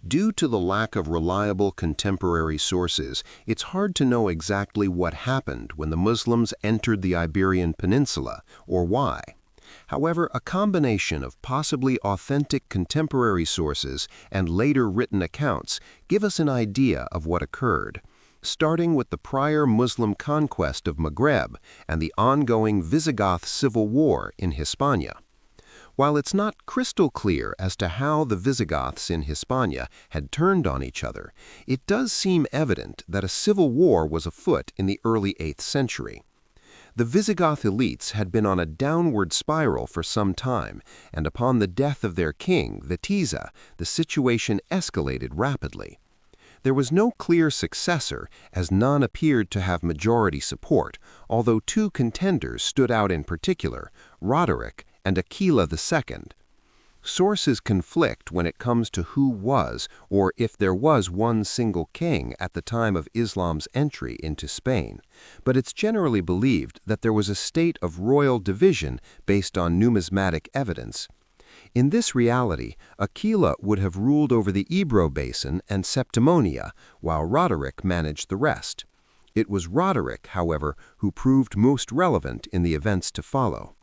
Due to the lack of reliable contemporary sources, it's hard to know exactly what happened when the Muslims entered the Iberian Peninsula, or why. However, a combination of possibly authentic contemporary sources and later written accounts give us an idea of what occurred, starting with the prior Muslim conquest of Maghreb and the ongoing Visigoth civil war in Hispania. While it's not crystal clear as to how the Visigoths in Hispania had turned on each other, it does seem evident that a civil war was afoot in the early 8th century. The Visigoth elites had been on a downward spiral for some time, and upon the death of their king, Witiza, the situation escalated rapidly. There was no clear successor, as none appeared to have majority support, although two contenders stood out in particular, Roderick and Aquila II. Sources conflict when it comes to who was, or if there was one single king at the time of Islam's entry into Spain, but it's generally believed that there was a state of royal division based on numismatic evidence. In this reality, Aquila would have ruled over the Ebro Basin and Septimonia, while Roderick managed the rest. It was Roderick, however, who proved most relevant in the events to follow.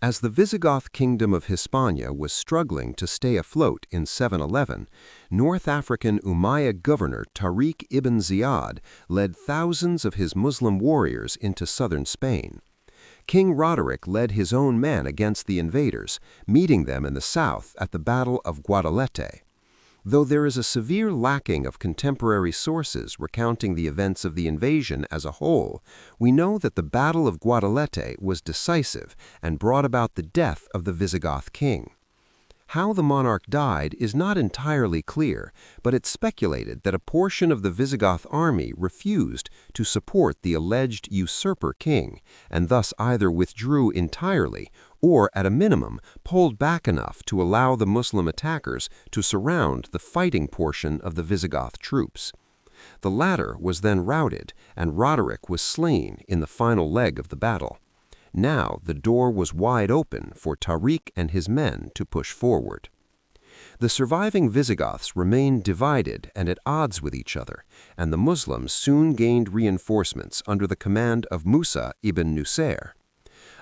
As the Visigoth kingdom of Hispania was struggling to stay afloat in 711, North African Umayyad governor Tariq ibn Ziyad led thousands of his Muslim warriors into southern Spain. King Roderick led his own men against the invaders, meeting them in the south at the Battle of Guadalete. Though there is a severe lacking of contemporary sources recounting the events of the invasion as a whole, we know that the Battle of Guadalete was decisive and brought about the death of the Visigoth king. How the monarch died is not entirely clear, but it's speculated that a portion of the Visigoth army refused to support the alleged usurper king, and thus either withdrew entirely or, at a minimum, pulled back enough to allow the Muslim attackers to surround the fighting portion of the Visigoth troops. The latter was then routed, and Roderick was slain in the final leg of the battle. Now the door was wide open for Tariq and his men to push forward. The surviving Visigoths remained divided and at odds with each other, and the Muslims soon gained reinforcements under the command of Musa ibn Nusair.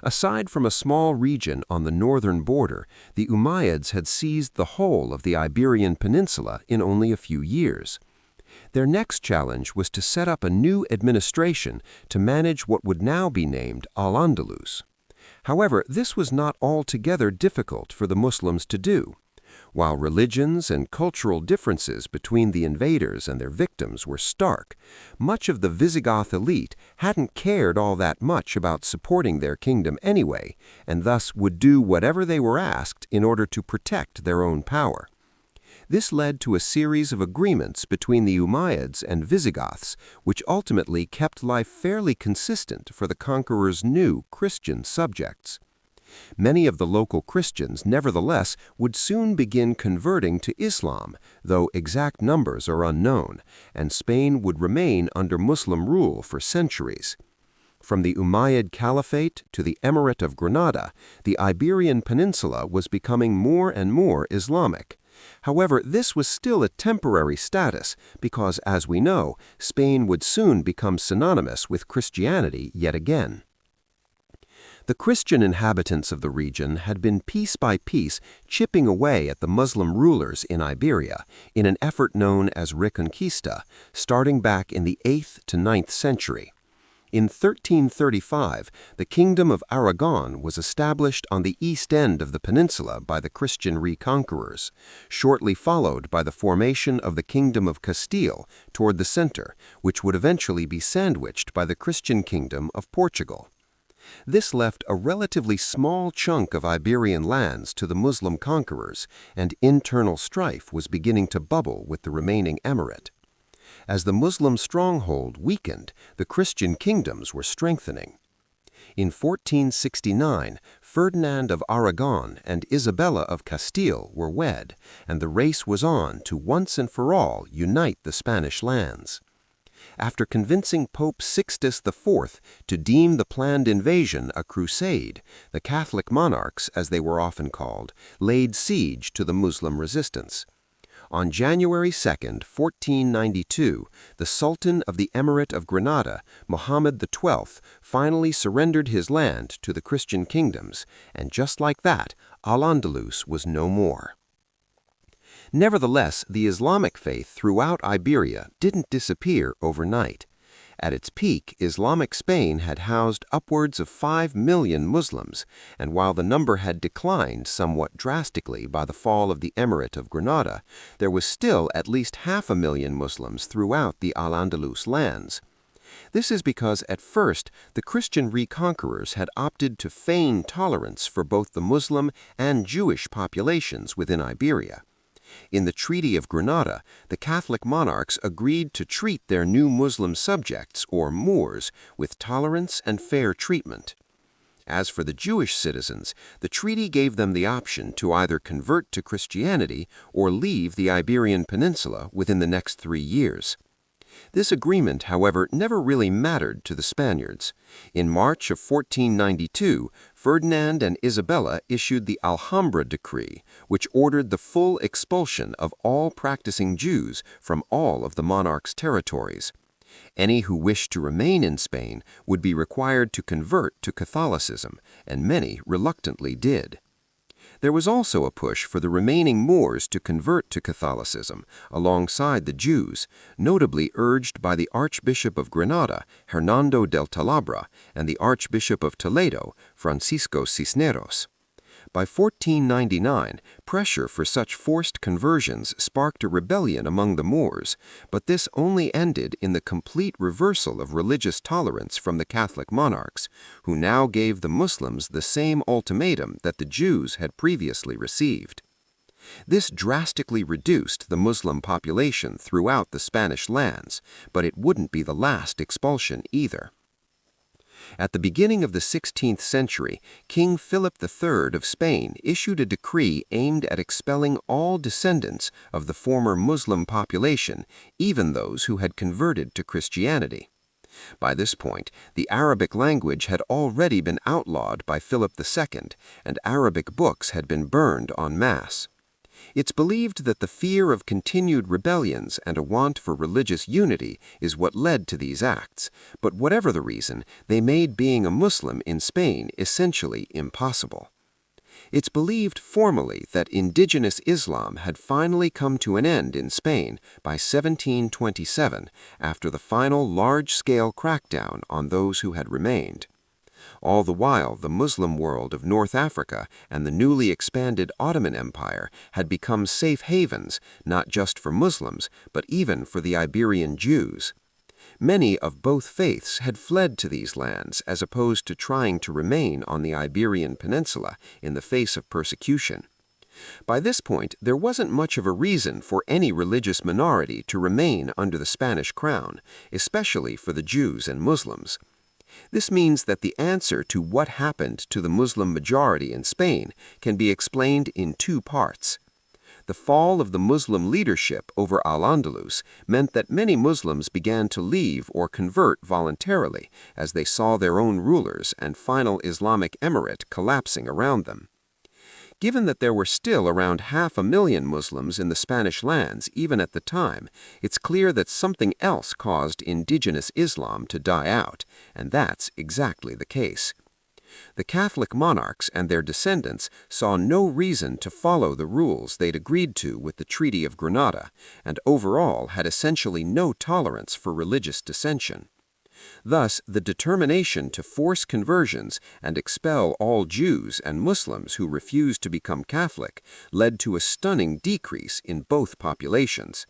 Aside from a small region on the northern border, the Umayyads had seized the whole of the Iberian Peninsula in only a few years. Their next challenge was to set up a new administration to manage what would now be named Al-Andalus. However, this was not altogether difficult for the Muslims to do. While religions and cultural differences between the invaders and their victims were stark, much of the Visigoth elite hadn't cared all that much about supporting their kingdom anyway, and thus would do whatever they were asked in order to protect their own power. This led to a series of agreements between the Umayyads and Visigoths, which ultimately kept life fairly consistent for the conqueror's new Christian subjects. Many of the local Christians, nevertheless, would soon begin converting to Islam, though exact numbers are unknown, and Spain would remain under Muslim rule for centuries. From the Umayyad Caliphate to the Emirate of Granada, the Iberian Peninsula was becoming more and more Islamic. However, this was still a temporary status because, as we know, Spain would soon become synonymous with Christianity yet again. The Christian inhabitants of the region had been piece by piece chipping away at the Muslim rulers in Iberia in an effort known as Reconquista, starting back in the 8th to 9th century. In 1335, the Kingdom of Aragon was established on the east end of the peninsula by the Christian reconquerors, shortly followed by the formation of the Kingdom of Castile toward the center, which would eventually be sandwiched by the Christian Kingdom of Portugal. This left a relatively small chunk of Iberian lands to the Muslim conquerors, and internal strife was beginning to bubble with the remaining emirate. As the Muslim stronghold weakened, the Christian kingdoms were strengthening. In 1469, Ferdinand of Aragon and Isabella of Castile were wed, and the race was on to once and for all unite the Spanish lands. After convincing Pope Sixtus IV to deem the planned invasion a crusade, the Catholic monarchs, as they were often called, laid siege to the Muslim resistance. On January 2, 1492, the Sultan of the Emirate of Granada, Mohammed XII, finally surrendered his land to the Christian kingdoms, and just like that, Al-Andalus was no more. Nevertheless, the Islamic faith throughout Iberia didn't disappear overnight. At its peak, Islamic Spain had housed upwards of 5 million Muslims, and while the number had declined somewhat drastically by the fall of the Emirate of Granada, there was still at least 500,000 Muslims throughout the Al-Andalus lands. This is because at first the Christian reconquerors had opted to feign tolerance for both the Muslim and Jewish populations within Iberia. In the Treaty of Granada, the Catholic monarchs agreed to treat their new Muslim subjects, or Moors, with tolerance and fair treatment. As for the Jewish citizens, the treaty gave them the option to either convert to Christianity or leave the Iberian Peninsula within the next 3 years. This agreement, however, never really mattered to the Spaniards. In March of 1492, Ferdinand and Isabella issued the Alhambra Decree, which ordered the full expulsion of all practicing Jews from all of the monarch's territories. Any who wished to remain in Spain would be required to convert to Catholicism, and many reluctantly did. There was also a push for the remaining Moors to convert to Catholicism, alongside the Jews, notably urged by the Archbishop of Granada, Hernando del Talabra, and the Archbishop of Toledo, Francisco Cisneros. By 1499, pressure for such forced conversions sparked a rebellion among the Moors, but this only ended in the complete reversal of religious tolerance from the Catholic monarchs, who now gave the Muslims the same ultimatum that the Jews had previously received. This drastically reduced the Muslim population throughout the Spanish lands, but it wouldn't be the last expulsion either. At the beginning of the 16th century, King Philip III of Spain issued a decree aimed at expelling all descendants of the former Muslim population, even those who had converted to Christianity. By this point, the Arabic language had already been outlawed by Philip II, and Arabic books had been burned en masse. It's believed that the fear of continued rebellions and a want for religious unity is what led to these acts, but whatever the reason, they made being a Muslim in Spain essentially impossible. It's believed formally that indigenous Islam had finally come to an end in Spain by 1727, after the final large-scale crackdown on those who had remained. All the while, the Muslim world of North Africa and the newly expanded Ottoman Empire had become safe havens, not just for Muslims, but even for the Iberian Jews. Many of both faiths had fled to these lands as opposed to trying to remain on the Iberian Peninsula in the face of persecution. By this point, there wasn't much of a reason for any religious minority to remain under the Spanish crown, especially for the Jews and Muslims. This means that the answer to what happened to the Muslim majority in Spain can be explained in 2 parts. The fall of the Muslim leadership over Al-Andalus meant that many Muslims began to leave or convert voluntarily as they saw their own rulers and final Islamic emirate collapsing around them. Given that there were still around 500,000 Muslims in the Spanish lands even at the time, it's clear that something else caused indigenous Islam to die out, and that's exactly the case. The Catholic monarchs and their descendants saw no reason to follow the rules they'd agreed to with the Treaty of Granada, and overall had essentially no tolerance for religious dissension. Thus, the determination to force conversions and expel all Jews and Muslims who refused to become Catholic led to a stunning decrease in both populations.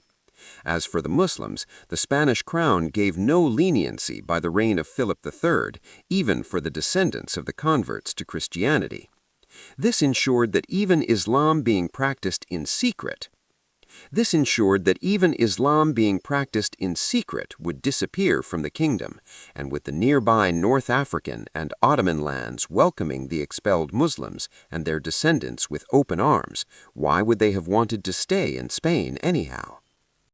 As for the Muslims, the Spanish crown gave no leniency by the reign of Philip III, even for the descendants of the converts to Christianity. This ensured that even Islam being practiced in secret would disappear from the kingdom, and with the nearby North African and Ottoman lands welcoming the expelled Muslims and their descendants with open arms, why would they have wanted to stay in Spain anyhow?